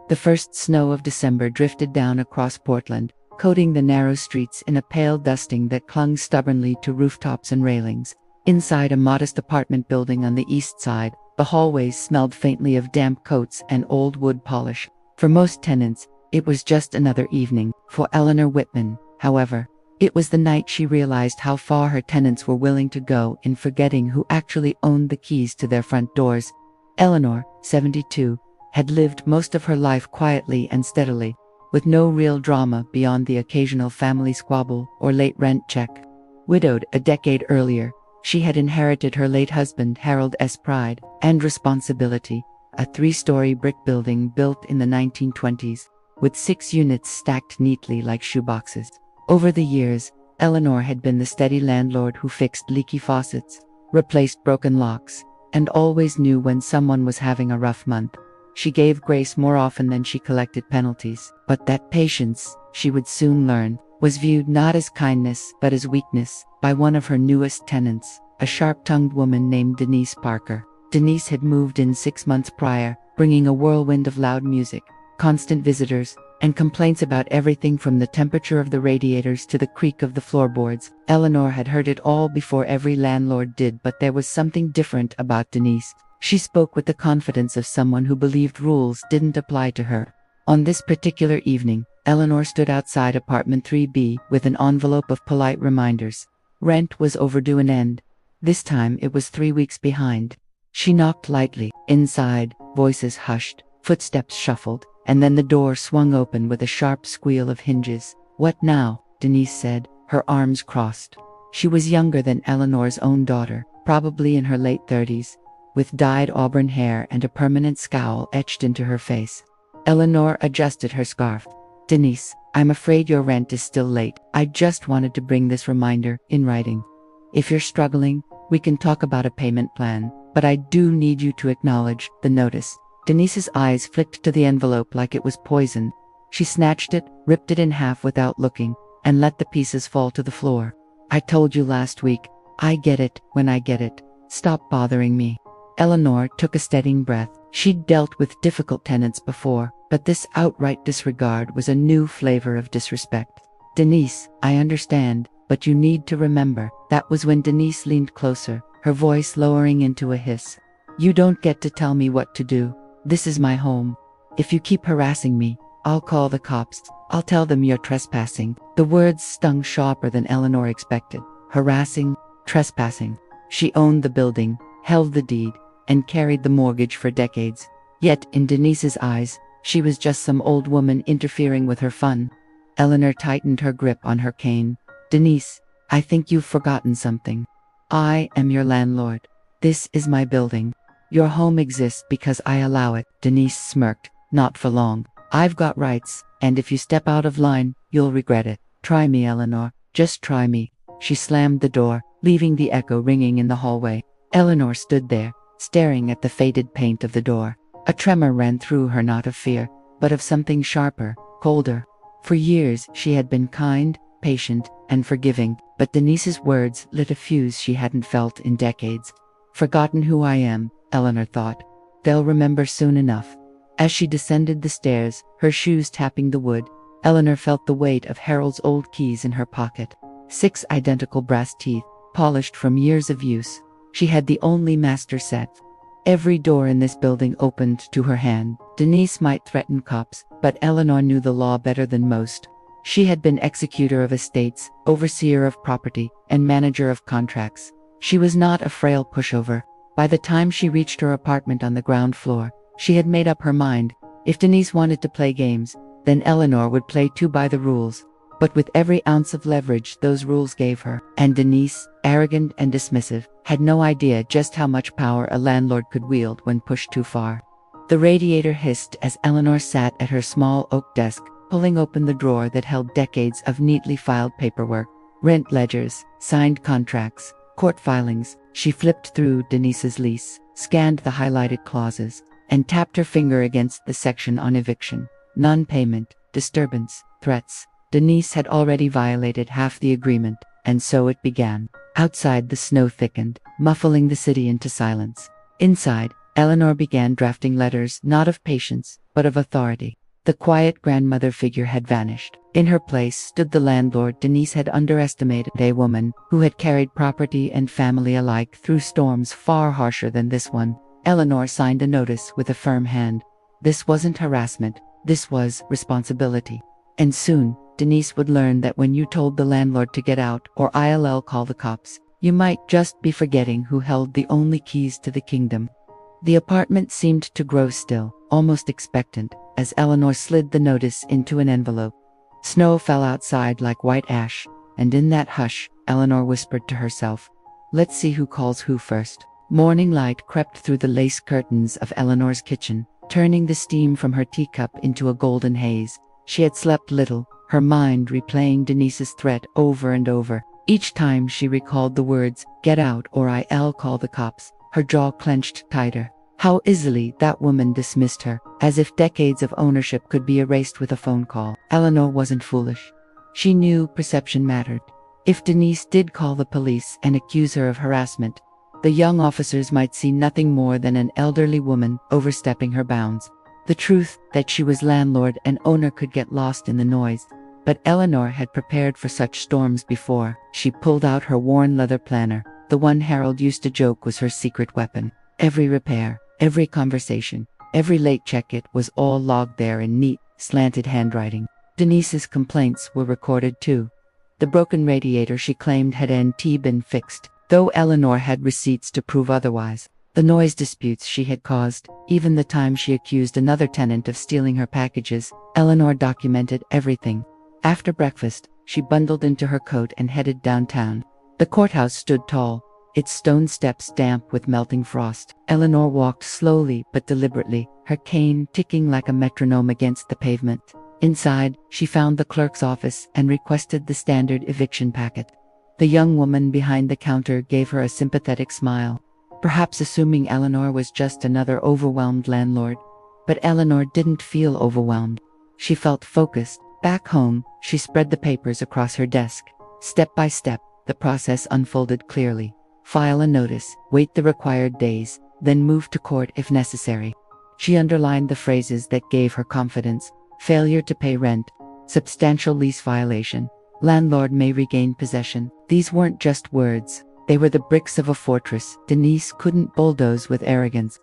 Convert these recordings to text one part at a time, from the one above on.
The first snow of December drifted down across Portland, coating the narrow streets in a pale dusting that clung stubbornly to rooftops and railings. Inside a modest apartment building on the east side, the hallways smelled faintly of damp coats and old wood polish. For most tenants, it was just another evening. For Eleanor Whitman, however, it was the night she realized how far her tenants were willing to go in forgetting who actually owned the keys to their front doors. Eleanor, 72, had lived most of her life quietly and steadily, with no real drama beyond the occasional family squabble or late rent check. Widowed a decade earlier, she had inherited her late husband Harold's pride and responsibility, a 3-story brick building built in the 1920s, with 6 units stacked neatly like shoeboxes. Over the years, Eleanor had been the steady landlord who fixed leaky faucets, replaced broken locks, and always knew when someone was having a rough month. She gave grace more often than she collected penalties, but that patience, she would soon learn, was viewed not as kindness but as weakness by one of her newest tenants, a sharp-tongued woman named Denise Parker. Denise had moved in 6 months prior, bringing a whirlwind of loud music, constant visitors, and complaints about everything from the temperature of the radiators to the creak of the floorboards. Eleanor had heard it all before every landlord did, but there was something different about Denise. She spoke with the confidence of someone who believed rules didn't apply to her. On this particular evening, Eleanor stood outside apartment 3B with an envelope of polite reminders. Rent was overdue an end. This time it was 3 weeks behind. She knocked lightly. Inside, voices hushed, footsteps shuffled, and then the door swung open with a sharp squeal of hinges. "What now?" Denise said, her arms crossed. She was younger than Eleanor's own daughter, probably in her late 30s, with dyed auburn hair and a permanent scowl etched into her face. Eleanor adjusted her scarf. "Denise, I'm afraid your rent is still late. I just wanted to bring this reminder in writing. If you're struggling, we can talk about a payment plan, but I do need you to acknowledge the notice." Denise's eyes flicked to the envelope like it was poison. She snatched it, ripped it in half without looking, and let the pieces fall to the floor. "I told you last week. I get it when I get it. Stop bothering me." Eleanor took a steadying breath. She'd dealt with difficult tenants before, but this outright disregard was a new flavor of disrespect. "Denise, I understand, but you need to remember." That was when Denise leaned closer, her voice lowering into a hiss. "You don't get to tell me what to do. This is my home. If you keep harassing me, I'll call the cops. I'll tell them you're trespassing." The words stung sharper than Eleanor expected. Harassing, trespassing. She owned the building, held the deed, and carried the mortgage for decades. Yet, in Denise's eyes, she was just some old woman interfering with her fun. Eleanor tightened her grip on her cane. "Denise, I think you've forgotten something. I am your landlord. This is my building. Your home exists because I allow it." Denise smirked. "Not for long. I've got rights, and if you step out of line, you'll regret it. Try me, Eleanor. Just try me." She slammed the door, leaving the echo ringing in the hallway. Eleanor stood there, staring at the faded paint of the door. A tremor ran through her, not of fear, but of something sharper, colder. For years she had been kind, patient, and forgiving, but Denise's words lit a fuse she hadn't felt in decades. "Forgotten who I am," Eleanor thought. "They'll remember soon enough." As she descended the stairs, her shoes tapping the wood, Eleanor felt the weight of Harold's old keys in her pocket. 6 identical brass teeth, polished from years of use. She had the only master set. Every door in this building opened to her hand. Denise might threaten cops, but Eleanor knew the law better than most. She had been executor of estates, overseer of property, and manager of contracts. She was not a frail pushover. By the time she reached her apartment on the ground floor, she had made up her mind. If Denise wanted to play games, then Eleanor would play too by the rules. But with every ounce of leverage those rules gave her, and Denise, arrogant and dismissive, had no idea just how much power a landlord could wield when pushed too far. The radiator hissed as Eleanor sat at her small oak desk, pulling open the drawer that held decades of neatly filed paperwork. Rent ledgers, signed contracts, court filings. She flipped through Denise's lease, scanned the highlighted clauses, and tapped her finger against the section on eviction. Non-payment, disturbance, threats. Denise had already violated half the agreement, and so it began. Outside, the snow thickened, muffling the city into silence. Inside, Eleanor began drafting letters not of patience, but of authority. The quiet grandmother figure had vanished. In her place stood the landlord Denise had underestimated, a woman who had carried property and family alike through storms far harsher than this one. Eleanor signed a notice with a firm hand. This wasn't harassment, this was responsibility. And soon, Denise would learn that when you told the landlord to get out or I'll call the cops, you might just be forgetting who held the only keys to the kingdom. The apartment seemed to grow still, almost expectant, as Eleanor slid the notice into an envelope. Snow fell outside like white ash, and in that hush, Eleanor whispered to herself, "Let's see who calls who first." Morning light crept through the lace curtains of Eleanor's kitchen, turning the steam from her teacup into a golden haze. She had slept little, her mind replaying Denise's threat over and over. Each time she recalled the words, "Get out or I'll call the cops," her jaw clenched tighter. How easily that woman dismissed her, as if decades of ownership could be erased with a phone call. Eleanor wasn't foolish. She knew perception mattered. If Denise did call the police and accuse her of harassment, the young officers might see nothing more than an elderly woman overstepping her bounds. The truth that she was landlord and owner could get lost in the noise. But Eleanor had prepared for such storms before. She pulled out her worn leather planner, the one Harold used to joke was her secret weapon. Every repair, every conversation, every late check, it was all logged there in neat, slanted handwriting. Denise's complaints were recorded too. The broken radiator she claimed had been fixed, though Eleanor had receipts to prove otherwise. The noise disputes she had caused, even the time she accused another tenant of stealing her packages, Eleanor documented everything. After breakfast, she bundled into her coat and headed downtown. The courthouse stood tall, its stone steps damp with melting frost. Eleanor walked slowly but deliberately, her cane ticking like a metronome against the pavement. Inside, she found the clerk's office and requested the standard eviction packet. The young woman behind the counter gave her a sympathetic smile, perhaps assuming Eleanor was just another overwhelmed landlord. But Eleanor didn't feel overwhelmed. She felt focused. Back home, she spread the papers across her desk. Step by step, the process unfolded clearly. File a notice, wait the required days, then move to court if necessary. She underlined the phrases that gave her confidence: failure to pay rent, substantial lease violation, landlord may regain possession. These weren't just words, they were the bricks of a fortress Denise couldn't bulldoze with arrogance.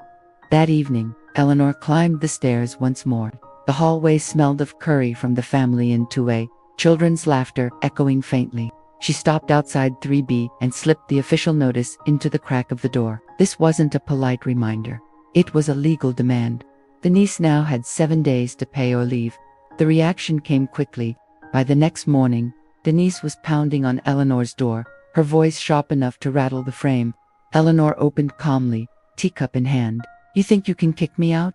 That evening, Eleanor climbed the stairs once more. The hallway smelled of curry from the family in 2A, children's laughter echoing faintly. She stopped outside 3B and slipped the official notice into the crack of the door. This wasn't a polite reminder. It was a legal demand. Denise now had 7 days to pay or leave. The reaction came quickly. By the next morning, Denise was pounding on Eleanor's door, her voice sharp enough to rattle the frame. Eleanor opened calmly, teacup in hand. "You think you can kick me out?"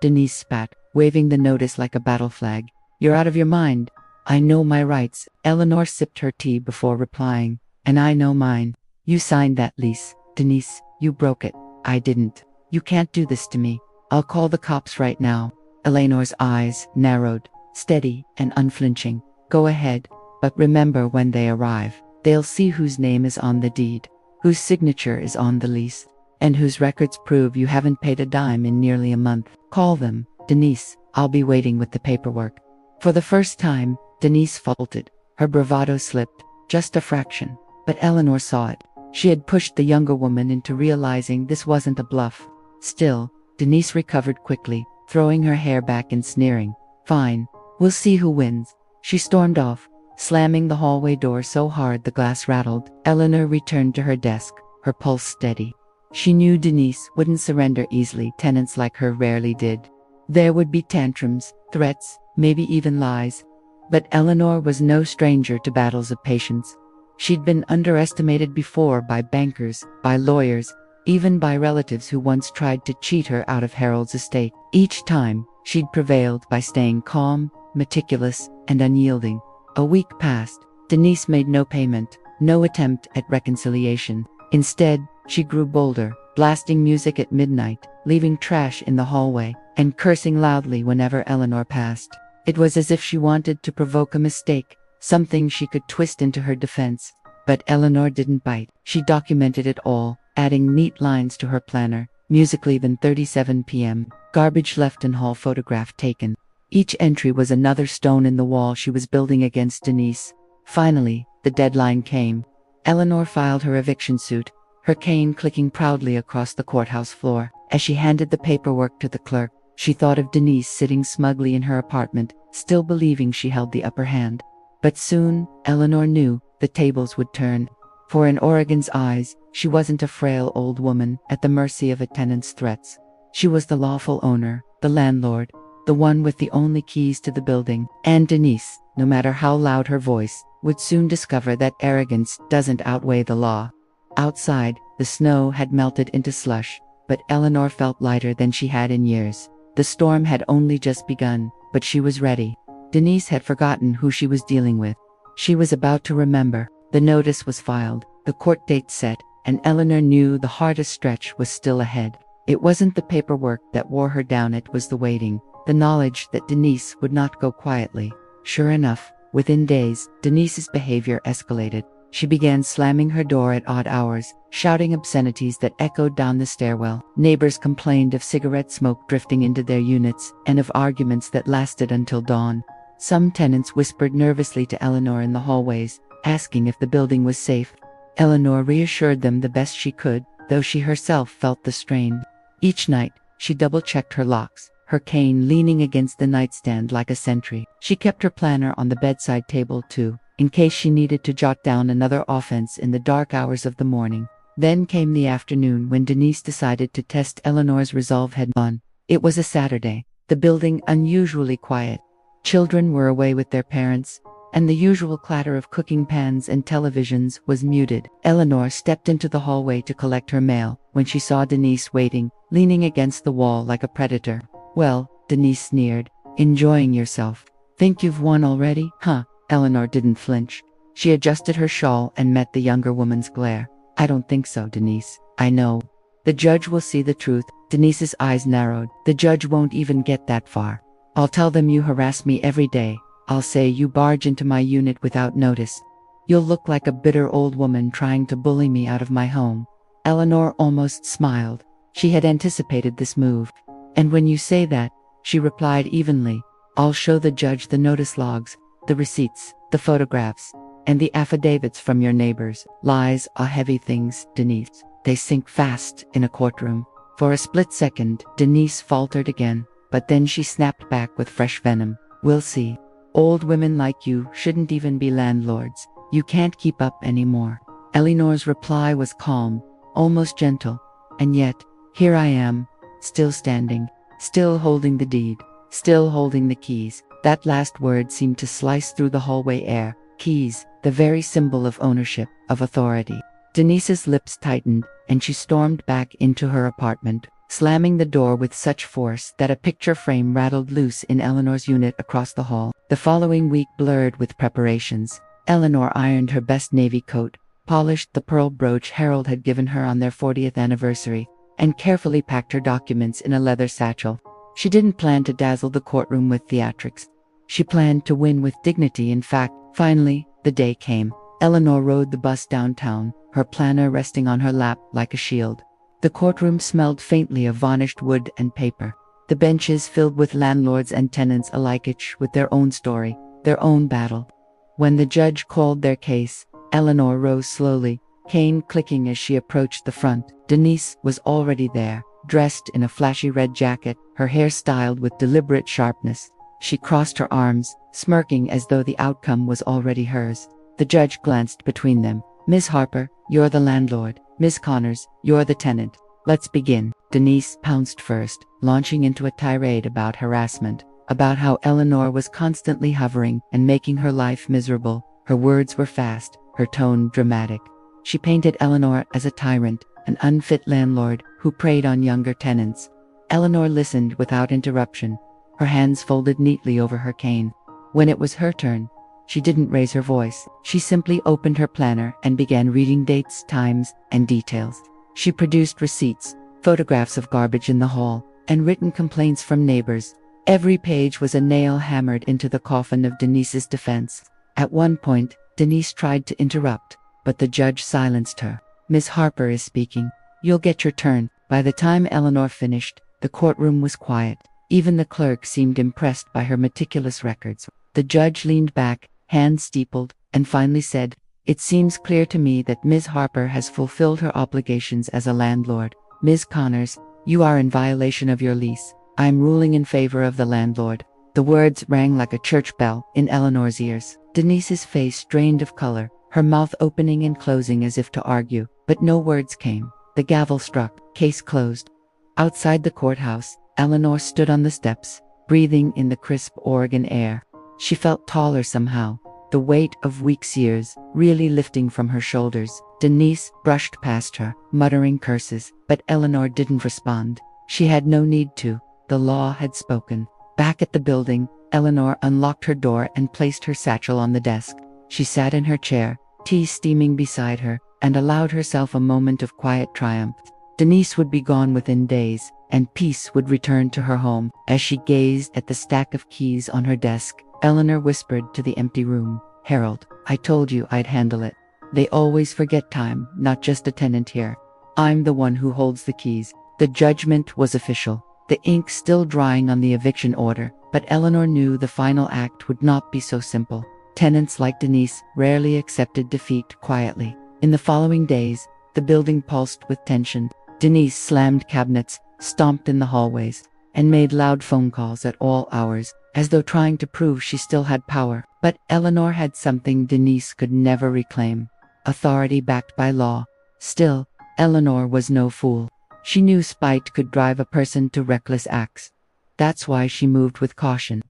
Denise spat, waving the notice like a battle flag. "You're out of your mind." "I know my rights." Eleanor sipped her tea before replying. "And I know mine. You signed that lease, Denise. You broke it." "I didn't. You can't do this to me. I'll call the cops right now." Eleanor's eyes narrowed, steady and unflinching. "Go ahead, but remember when they arrive, they'll see whose name is on the deed, whose signature is on the lease, and whose records prove you haven't paid a dime in nearly a month. Call them, Denise. I'll be waiting with the paperwork." For the first time, Denise faltered. Her bravado slipped, just a fraction. But Eleanor saw it. She had pushed the younger woman into realizing this wasn't a bluff. Still, Denise recovered quickly, throwing her hair back and sneering. "Fine. We'll see who wins." She stormed off, slamming the hallway door so hard the glass rattled. Eleanor returned to her desk, her pulse steady. She knew Denise wouldn't surrender easily. Tenants like her rarely did. There would be tantrums, threats, maybe even lies. But Eleanor was no stranger to battles of patience. She'd been underestimated before by bankers, by lawyers, even by relatives who once tried to cheat her out of Harold's estate. Each time, she'd prevailed by staying calm, meticulous, and unyielding. A week passed. Denise made no payment, no attempt at reconciliation. Instead, she grew bolder, blasting music at midnight, leaving trash in the hallway, and cursing loudly whenever Eleanor passed. It was as if she wanted to provoke a mistake, something she could twist into her defense. But Eleanor didn't bite. She documented it all, adding neat lines to her planner, Music leaving 37 p.m. Garbage left in hall, photograph taken. Each entry was another stone in the wall she was building against Denise. Finally, the deadline came. Eleanor filed her eviction suit, her cane clicking proudly across the courthouse floor. As she handed the paperwork to the clerk, she thought of Denise sitting smugly in her apartment, still believing she held the upper hand. But soon, Eleanor knew, the tables would turn. For in Oregon's eyes, she wasn't a frail old woman at the mercy of a tenant's threats. She was the lawful owner, the landlord, the one with the only keys to the building. And Denise, no matter how loud her voice, would soon discover that arrogance doesn't outweigh the law. Outside, the snow had melted into slush, but Eleanor felt lighter than she had in years. The storm had only just begun, but she was ready. Denise had forgotten who she was dealing with. She was about to remember. The notice was filed, the court date set, and Eleanor knew the hardest stretch was still ahead. It wasn't the paperwork that wore her down, it was the waiting, the knowledge that Denise would not go quietly. Sure enough, within days, Denise's behavior escalated. She began slamming her door at odd hours, shouting obscenities that echoed down the stairwell. Neighbors complained of cigarette smoke drifting into their units, and of arguments that lasted until dawn. Some tenants whispered nervously to Eleanor in the hallways, asking if the building was safe. Eleanor reassured them the best she could, though she herself felt the strain. Each night, she double-checked her locks, her cane leaning against the nightstand like a sentry. She kept her planner on the bedside table too, in case she needed to jot down another offense in the dark hours of the morning. Then came the afternoon when Denise decided to test Eleanor's resolve head-on. It was a Saturday, the building unusually quiet. Children were away with their parents, and the usual clatter of cooking pans and televisions was muted. Eleanor stepped into the hallway to collect her mail when she saw Denise waiting, leaning against the wall like a predator. "Well," Denise sneered, "enjoying yourself? Think you've won already, huh?" Eleanor didn't flinch. She adjusted her shawl and met the younger woman's glare. "I don't think so, Denise. I know. The judge will see the truth." Denise's eyes narrowed. "The judge won't even get that far. I'll tell them you harass me every day. I'll say you barge into my unit without notice. You'll look like a bitter old woman trying to bully me out of my home." Eleanor almost smiled. She had anticipated this move. "And when you say that," she replied evenly, "I'll show the judge the notice logs, the receipts, the photographs, and the affidavits from your neighbors." Lies are heavy things, Denise. They sink fast in a courtroom. For a split second, Denise faltered again, but then she snapped back with fresh venom. "We'll see. Old women like you shouldn't even be landlords. You can't keep up anymore." Eleanor's reply was calm, almost gentle. And yet, here I am, still standing, still holding the deed, still holding the keys. That last word seemed to slice through the hallway air. Keys, the very symbol of ownership, of authority. Denise's lips tightened, and she stormed back into her apartment, slamming the door with such force that a picture frame rattled loose in Eleanor's unit across the hall. The following week blurred with preparations. Eleanor ironed her best navy coat, polished the pearl brooch Harold had given her on their 40th anniversary, and carefully packed her documents in a leather satchel. She didn't plan to dazzle the courtroom with theatrics. She planned to win with dignity. In fact, finally, the day came. Eleanor rode the bus downtown, her planner resting on her lap like a shield. The courtroom smelled faintly of varnished wood and paper. The benches filled with landlords and tenants alike, each with their own story, their own battle. When the judge called their case, Eleanor rose slowly, cane clicking as she approached the front. Denise was already there, dressed in a flashy red jacket, her hair styled with deliberate sharpness. She crossed her arms, smirking as though the outcome was already hers. The judge glanced between them. "Miss Harper, you're the landlord. Miss Connors, you're the tenant. Let's begin." Denise pounced first, launching into a tirade about harassment, about how Eleanor was constantly hovering and making her life miserable. Her words were fast, her tone dramatic. She painted Eleanor as a tyrant, an unfit landlord who preyed on younger tenants. Eleanor listened without interruption, her hands folded neatly over her cane. When it was her turn, she didn't raise her voice. She simply opened her planner and began reading dates, times, and details. She produced receipts, photographs of garbage in the hall, and written complaints from neighbors. Every page was a nail hammered into the coffin of Denise's defense. At one point, Denise tried to interrupt, but the judge silenced her. "Miss Harper is speaking. You'll get your turn, By the time Eleanor finished, the courtroom was quiet. Even the clerk seemed impressed by her meticulous records. The judge leaned back, hands steepled, and finally said, "It seems clear to me that Ms. Harper has fulfilled her obligations as a landlord. Ms. Connors, you are in violation of your lease. I am ruling in favor of the landlord." The words rang like a church bell in Eleanor's ears. Denise's face drained of color, her mouth opening and closing as if to argue, but no words came. The gavel struck, case closed. Outside the courthouse, Eleanor stood on the steps, breathing in the crisp Oregon air. She felt taller somehow, the weight of weeks' years really lifting from her shoulders. Denise brushed past her, muttering curses, but Eleanor didn't respond. She had no need to. The law had spoken. Back at the building, Eleanor unlocked her door and placed her satchel on the desk. She sat in her chair, tea steaming beside her, and allowed herself a moment of quiet triumph. Denise would be gone within days, and peace would return to her home. As she gazed at the stack of keys on her desk, Eleanor whispered to the empty room, "Harold, I told you I'd handle it. They always forget time, not just a tenant here. I'm the one who holds the keys." The judgment was official, the ink still drying on the eviction order, but Eleanor knew the final act would not be so simple. Tenants like Denise rarely accepted defeat quietly. In the following days, the building pulsed with tension. Denise slammed cabinets, stomped in the hallways, and made loud phone calls at all hours, as though trying to prove she still had power. But Eleanor had something Denise could never reclaim: authority backed by law. Still, Eleanor was no fool. She knew spite could drive a person to reckless acts. That's why she moved with caution,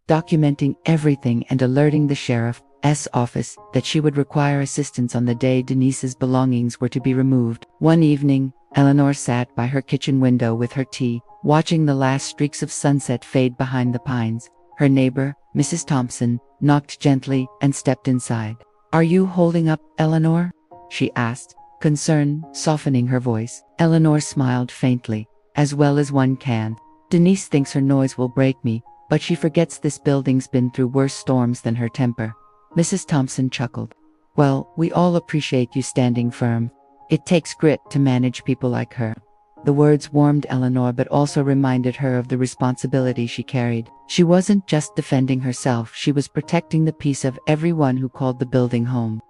documenting everything and alerting the sheriff's office that she would require assistance on the day Denise's belongings were to be removed. One evening, Eleanor sat by her kitchen window with her tea, watching the last streaks of sunset fade behind the pines. Her neighbor, Mrs. Thompson, knocked gently and stepped inside. "Are you holding up, Eleanor?" she asked, concern softening her voice. Eleanor smiled faintly, as well as one can. "Denise thinks her noise will break me, but she forgets this building's been through worse storms than her temper." Mrs. Thompson chuckled. "Well, we all appreciate you standing firm. It takes grit to manage people like her." The words warmed Eleanor but also reminded her of the responsibility she carried. She wasn't just defending herself, she was protecting the peace of everyone who called the building home.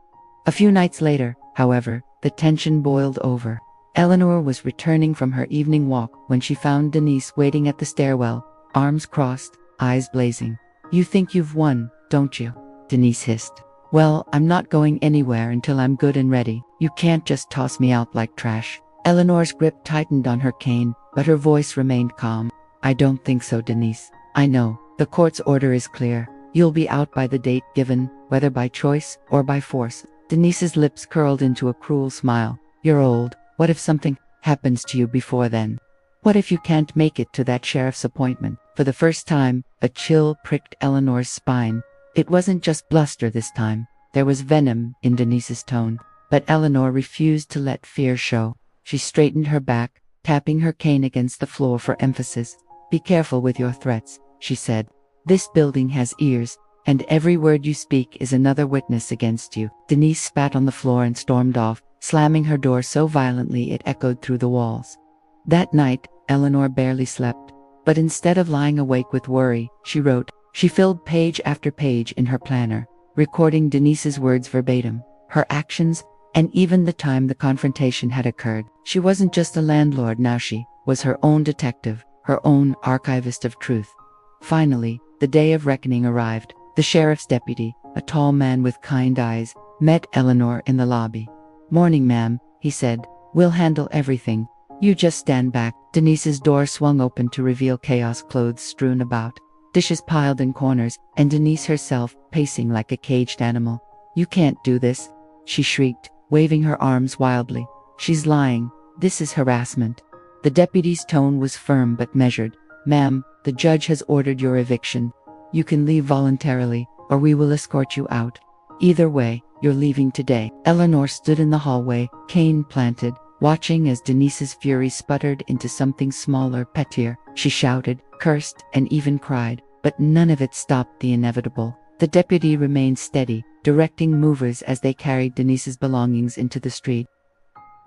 A few nights later, however, the tension boiled over. Eleanor was returning from her evening walk when she found Denise waiting at the stairwell, arms crossed, eyes blazing. "You think you've won, don't you?" Denise hissed. "Well, I'm not going anywhere until I'm good and ready. You can't just toss me out like trash." Eleanor's grip tightened on her cane, but her voice remained calm. "I don't think so, Denise. I know. The court's order is clear. You'll be out by the date given, whether by choice or by force." Denise's lips curled into a cruel smile. "You're old. What if something happens to you before then? What if you can't make it to that sheriff's appointment?" For the first time, a chill pricked Eleanor's spine. It wasn't just bluster this time. There was venom in Denise's tone. But Eleanor refused to let fear show. She straightened her back, tapping her cane against the floor for emphasis. "Be careful with your threats," she said. "This building has ears, and every word you speak is another witness against you." Denise spat on the floor and stormed off, slamming her door so violently it echoed through the walls. That night, Eleanor barely slept. But instead of lying awake with worry, she wrote. She filled page after page in her planner, recording Denise's words verbatim, her actions, and even the time the confrontation had occurred. She wasn't just a landlord now, she was her own detective, her own archivist of truth. Finally, the day of reckoning arrived. The sheriff's deputy, a tall man with kind eyes, met Eleanor in the lobby. "Morning, ma'am," he said. "We'll handle everything. You just stand back." Denise's door swung open to reveal chaos, clothes strewn about, dishes piled in corners, and Denise herself pacing like a caged animal. "You can't do this," she shrieked, waving her arms wildly. "She's lying. This is harassment." The deputy's tone was firm but measured. "Ma'am, the judge has ordered your eviction. You can leave voluntarily, or we will escort you out. Either way, you're leaving today." Eleanor stood in the hallway, cane planted, watching as Denise's fury sputtered into something smaller, pettier. She shouted, cursed, and even cried, but none of it stopped the inevitable. The deputy remained steady, directing movers as they carried Denise's belongings into the street.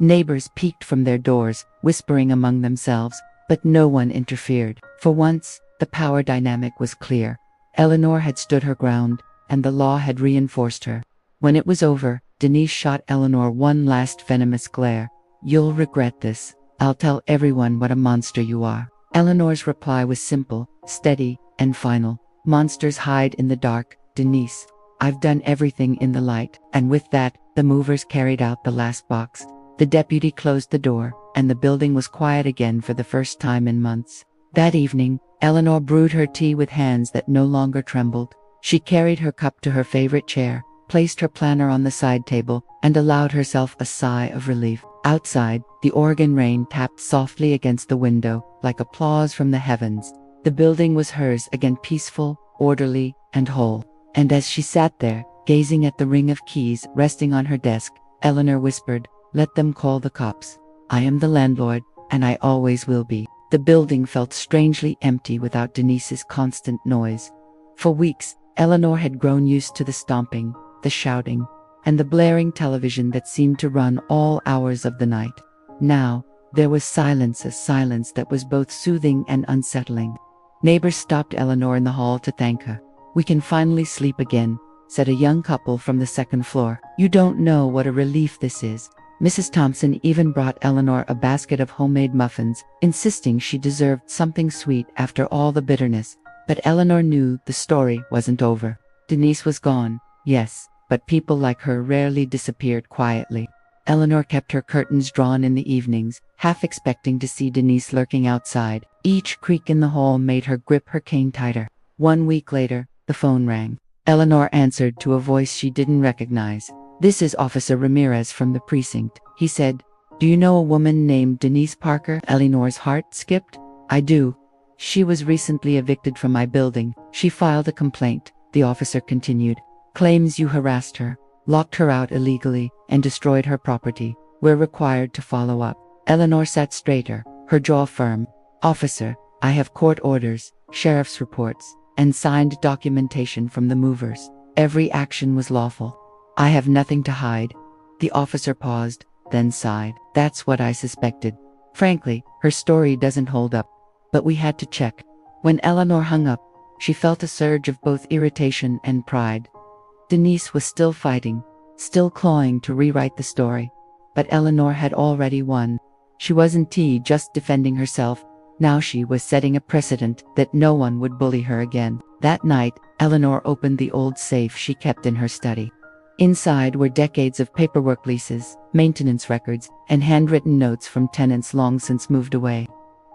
Neighbors peeked from their doors, whispering among themselves, but no one interfered. For once, the power dynamic was clear. Eleanor had stood her ground, and the law had reinforced her. When it was over, Denise shot Eleanor one last venomous glare. "You'll regret this. I'll tell everyone what a monster you are." Eleanor's reply was simple, steady, and final. "Monsters hide in the dark, Denise. I've done everything in the light." And with that, the movers carried out the last box. The deputy closed the door, and the building was quiet again for the first time in months. That evening, Eleanor brewed her tea with hands that no longer trembled. She carried her cup to her favorite chair, placed her planner on the side table, and allowed herself a sigh of relief. Outside, the Oregon rain tapped softly against the window, like applause from the heavens. The building was hers again, peaceful, orderly, and whole. And as she sat there, gazing at the ring of keys resting on her desk, Eleanor whispered, "Let them call the cops. I am the landlord, and I always will be." The building felt strangely empty without Denise's constant noise. For weeks, Eleanor had grown used to the stomping, the shouting, and the blaring television that seemed to run all hours of the night. Now, there was silence, a silence that was both soothing and unsettling. Neighbors stopped Eleanor in the hall to thank her. "We can finally sleep again," said a young couple from the second floor. "You don't know what a relief this is." Mrs. Thompson even brought Eleanor a basket of homemade muffins, insisting she deserved something sweet after all the bitterness. But Eleanor knew the story wasn't over. Denise was gone, yes, but people like her rarely disappeared quietly. Eleanor kept her curtains drawn in the evenings, half expecting to see Denise lurking outside. Each creak in the hall made her grip her cane tighter. 1 week later, the phone rang. Eleanor answered to a voice she didn't recognize. "This is Officer Ramirez from the precinct," he said. "Do you know a woman named Denise Parker?" Eleanor's heart skipped. "I do. She was recently evicted from my building. She filed a complaint," the officer continued. "Claims you harassed her, locked her out illegally, and destroyed her property. We're required to follow up." Eleanor sat straighter, her jaw firm. "Officer, I have court orders, sheriff's reports, and signed documentation from the movers. Every action was lawful. I have nothing to hide." The officer paused, then sighed. "That's what I suspected. Frankly, her story doesn't hold up. But we had to check." When Eleanor hung up, she felt a surge of both irritation and pride. Denise was still fighting, still clawing to rewrite the story. But Eleanor had already won. She wasn't just defending herself. Now she was setting a precedent that no one would bully her again. That night, Eleanor opened the old safe she kept in her study. Inside were decades of paperwork, leases, maintenance records, and handwritten notes from tenants long since moved away.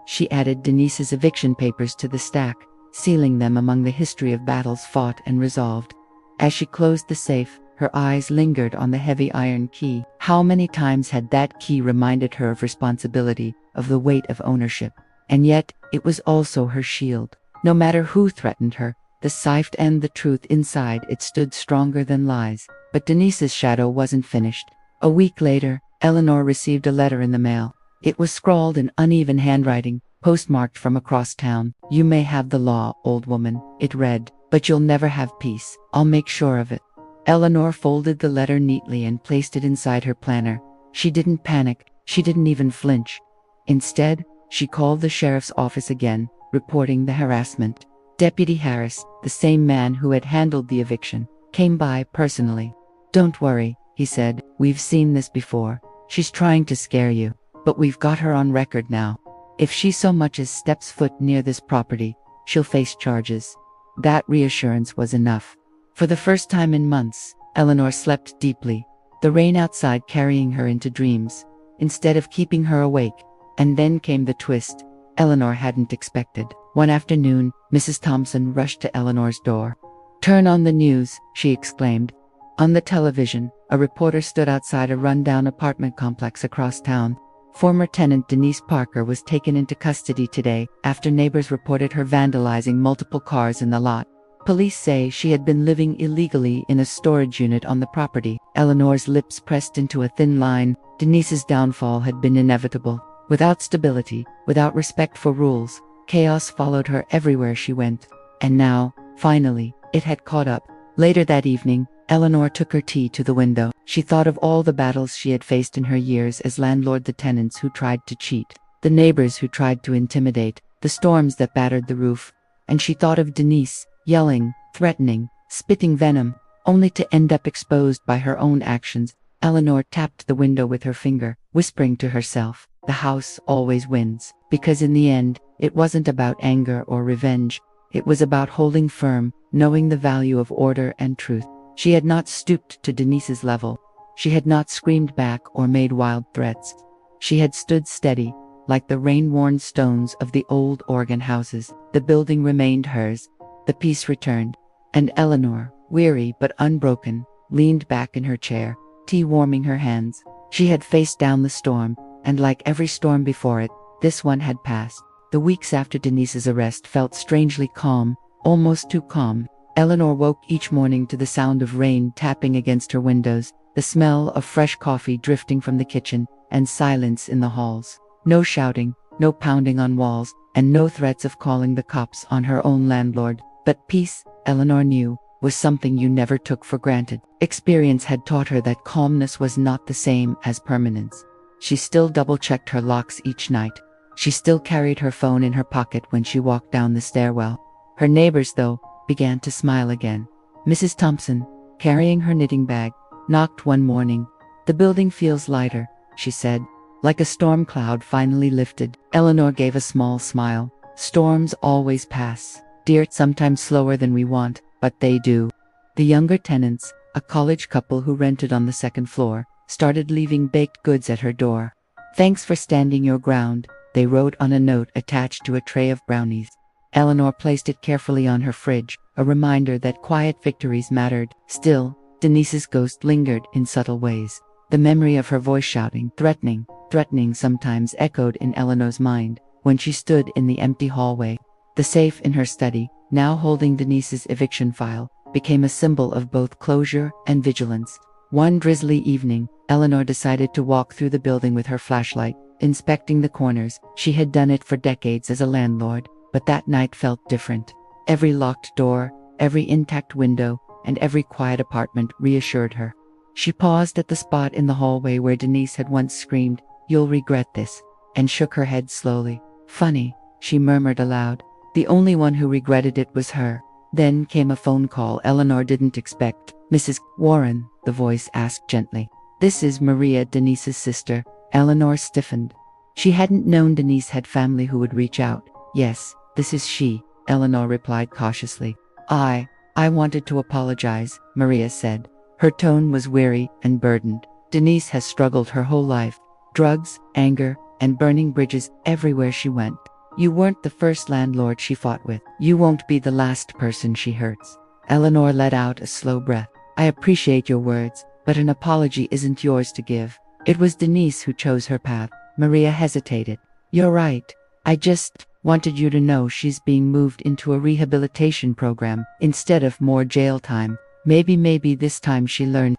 She added Denise's eviction papers to the stack, sealing them among the history of battles fought and resolved. As she closed the safe, her eyes lingered on the heavy iron key. How many times had that key reminded her of responsibility, of the weight of ownership? And yet, it was also her shield. No matter who threatened her, the safe and the truth inside it stood stronger than lies. But Denise's shadow wasn't finished. A week later, Eleanor received a letter in the mail. It was scrawled in uneven handwriting, postmarked from across town. "You may have the law, old woman," it read, "but you'll never have peace. I'll make sure of it." Eleanor folded the letter neatly and placed it inside her planner. She didn't panic. She didn't even flinch. Instead, she called the sheriff's office again, reporting the harassment. Deputy Harris, the same man who had handled the eviction, came by personally. "Don't worry," he said. "We've seen this before. She's trying to scare you. But we've got her on record now. If she so much as steps foot near this property, she'll face charges." That reassurance was enough. For the first time in months, Eleanor slept deeply, the rain outside carrying her into dreams, instead of keeping her awake. And then came the twist Eleanor hadn't expected. One afternoon, Mrs. Thompson rushed to Eleanor's door. "Turn on the news," she exclaimed. On the television, a reporter stood outside a rundown apartment complex across town. Former tenant Denise Parker was taken into custody today after neighbors reported her vandalizing multiple cars in the lot. Police say she had been living illegally in a storage unit on the property. Eleanor's lips pressed into a thin line. Denise's downfall had been inevitable. Without stability, without respect for rules, chaos followed her everywhere she went. And now, finally, it had caught up. Later that evening, Eleanor took her tea to the window. She thought of all the battles she had faced in her years as landlord, the tenants who tried to cheat, the neighbors who tried to intimidate, the storms that battered the roof. And she thought of Denise, yelling, threatening, spitting venom, only to end up exposed by her own actions. Eleanor tapped the window with her finger, whispering to herself, the house always wins. Because in the end, it wasn't about anger or revenge. It was about holding firm, knowing the value of order and truth. She had not stooped to Denise's level. She had not screamed back or made wild threats. She had stood steady, like the rain-worn stones of the old Oregon houses. The building remained hers. The peace returned. And Eleanor, weary but unbroken, leaned back in her chair, tea warming her hands. She had faced down the storm, and like every storm before it, this one had passed. The weeks after Denise's arrest felt strangely calm, almost too calm. Eleanor woke each morning to the sound of rain tapping against her windows, the smell of fresh coffee drifting from the kitchen, and silence in the halls. No shouting, no pounding on walls, and no threats of calling the cops on her own landlord. But peace, Eleanor knew, was something you never took for granted. Experience had taught her that calmness was not the same as permanence. She still double-checked her locks each night. She still carried her phone in her pocket when she walked down the stairwell. Her neighbors, though, began to smile again. Mrs. Thompson, carrying her knitting bag, knocked one morning. "The building feels lighter," she said, like a storm cloud finally lifted. Eleanor gave a small smile. "Storms always pass, dear, sometimes slower than we want, but they do." The younger tenants, a college couple who rented on the second floor, started leaving baked goods at her door. "Thanks for standing your ground," they wrote on a note attached to a tray of brownies. Eleanor placed it carefully on her fridge, a reminder that quiet victories mattered. Still, Denise's ghost lingered in subtle ways. The memory of her voice shouting, threatening sometimes echoed in Eleanor's mind when she stood in the empty hallway. The safe in her study, now holding Denise's eviction file, became a symbol of both closure and vigilance. One drizzly evening, Eleanor decided to walk through the building with her flashlight, inspecting the corners. She had done it for decades as a landlord, but that night felt different. Every locked door, every intact window, and every quiet apartment reassured her. She paused at the spot in the hallway where Denise had once screamed, "You'll regret this," and shook her head slowly. "Funny," she murmured aloud. The only one who regretted it was her. Then came a phone call Eleanor didn't expect. "Mrs. Warren," the voice asked gently. "This is Maria, Denise's sister." Eleanor stiffened. She hadn't known Denise had family who would reach out. "Yes, this is she," Eleanor replied cautiously. I wanted to apologize," Maria said. Her tone was weary and burdened. "Denise has struggled her whole life. Drugs, anger, and burning bridges everywhere she went. You weren't the first landlord she fought with. You won't be the last person she hurts." Eleanor let out a slow breath. "I appreciate your words, but an apology isn't yours to give. It was Denise who chose her path." Maria hesitated. "You're right. I just wanted you to know she's being moved into a rehabilitation program instead of more jail time. Maybe this time she learned."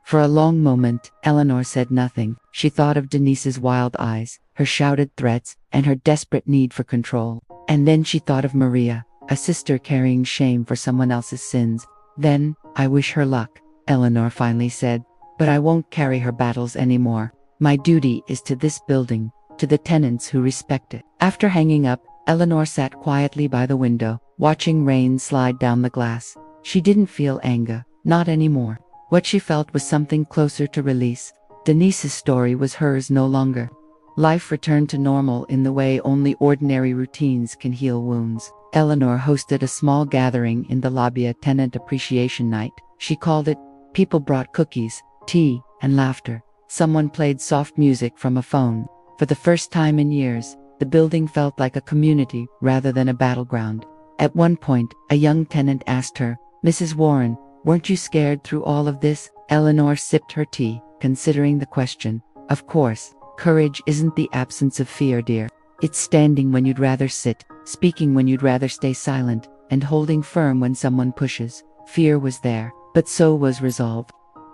For a long moment, Eleanor said nothing. She thought of Denise's wild eyes, her shouted threats, and her desperate need for control. And then she thought of Maria, a sister carrying shame for someone else's sins. "Then, I wish her luck," Eleanor finally said. "But I won't carry her battles anymore. My duty is to this building, to the tenants who respect it." After hanging up, Eleanor sat quietly by the window, watching rain slide down the glass. She didn't feel anger, not anymore. What she felt was something closer to release. Denise's story was hers no longer. Life returned to normal in the way only ordinary routines can heal wounds. Eleanor hosted a small gathering in the lobby, a tenant appreciation night. She called it. People brought cookies, tea, and laughter. Someone played soft music from a phone. For the first time in years, the building felt like a community rather than a battleground. At one point, a young tenant asked her, "Mrs. Warren, weren't you scared through all of this?" Eleanor sipped her tea, considering the question. "Of course, courage isn't the absence of fear, dear. It's standing when you'd rather sit, speaking when you'd rather stay silent, and holding firm when someone pushes." Fear was there, but so was resolve.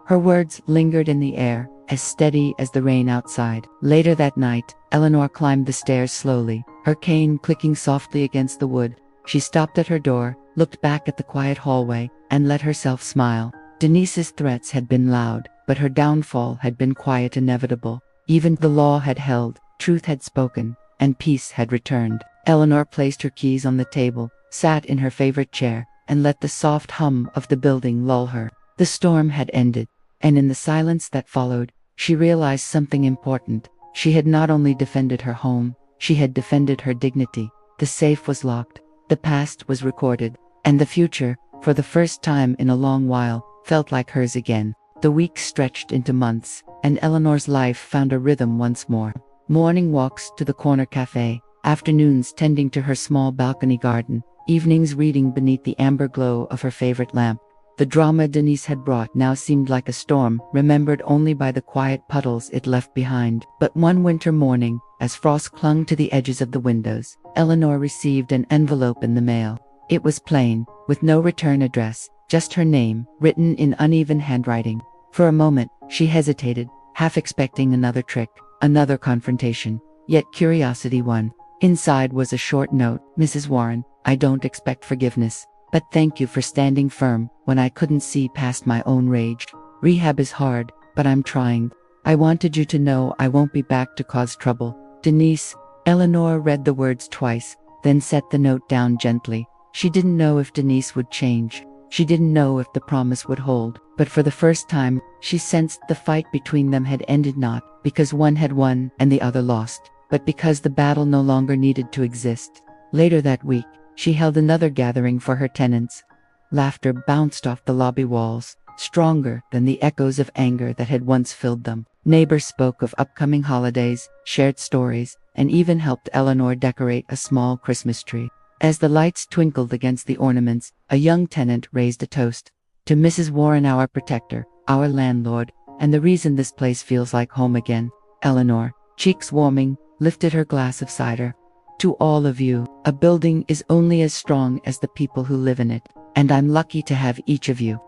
Her words lingered in the air, as steady as the rain outside. Later that night, Eleanor climbed the stairs slowly, her cane clicking softly against the wood. She stopped at her door, looked back at the quiet hallway, and let herself smile. Denise's threats had been loud, but her downfall had been quiet, inevitable. Even the law had held, truth had spoken, and peace had returned. Eleanor placed her keys on the table, sat in her favorite chair, and let the soft hum of the building lull her. The storm had ended, and in the silence that followed, she realized something important. She had not only defended her home, she had defended her dignity. The safe was locked, the past was recorded, and the future, for the first time in a long while, felt like hers again. The weeks stretched into months, and Eleanor's life found a rhythm once more. Morning walks to the corner cafe, afternoons tending to her small balcony garden, evenings reading beneath the amber glow of her favorite lamp. The drama Denise had brought now seemed like a storm, remembered only by the quiet puddles it left behind. But one winter morning, as frost clung to the edges of the windows, Eleanor received an envelope in the mail. It was plain, with no return address, just her name, written in uneven handwriting. For a moment, she hesitated, half expecting another trick, another confrontation, yet curiosity won. Inside was a short note: Mrs. Warren, I don't expect forgiveness, but thank you for standing firm when I couldn't see past my own rage. Rehab is hard, but I'm trying. I wanted you to know I won't be back to cause trouble. Denise. Eleanor read the words twice, then set the note down gently. She didn't know if Denise would change. She didn't know if the promise would hold, but for the first time, she sensed the fight between them had ended, not because one had won and the other lost, but because the battle no longer needed to exist. Later that week, she held another gathering for her tenants. Laughter bounced off the lobby walls, stronger than the echoes of anger that had once filled them. Neighbors spoke of upcoming holidays, shared stories, and even helped Eleanor decorate a small Christmas tree. As the lights twinkled against the ornaments, a young tenant raised a toast. To Mrs. Warren, our protector, our landlord, and the reason this place feels like home again. Eleanor, cheeks warming, lifted her glass of cider. To all of you, a building is only as strong as the people who live in it, and I'm lucky to have each of you.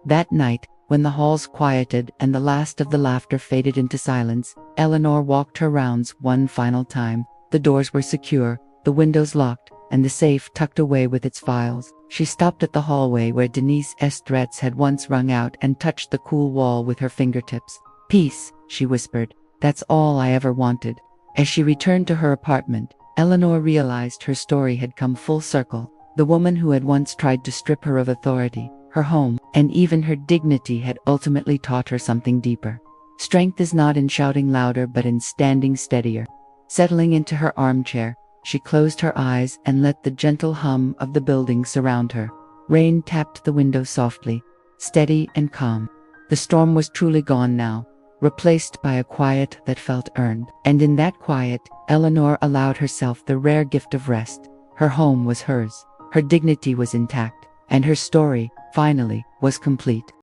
That night, when the halls quieted and the last of the laughter faded into silence, Eleanor walked her rounds one final time. The doors were secure, the windows locked, and the safe tucked away with its files. She stopped at the hallway where Denise's threats had once rung out and touched the cool wall with her fingertips. Peace, she whispered. That's all I ever wanted. As she returned to her apartment, Eleanor realized her story had come full circle. The woman who had once tried to strip her of authority, her home, and even her dignity had ultimately taught her something deeper. Strength is not in shouting louder but in standing steadier. Settling into her armchair, she closed her eyes and let the gentle hum of the building surround her. Rain tapped the window softly, steady and calm. The storm was truly gone now, replaced by a quiet that felt earned. And in that quiet, Eleanor allowed herself the rare gift of rest. Her home was hers, her dignity was intact, and her story, finally, was complete.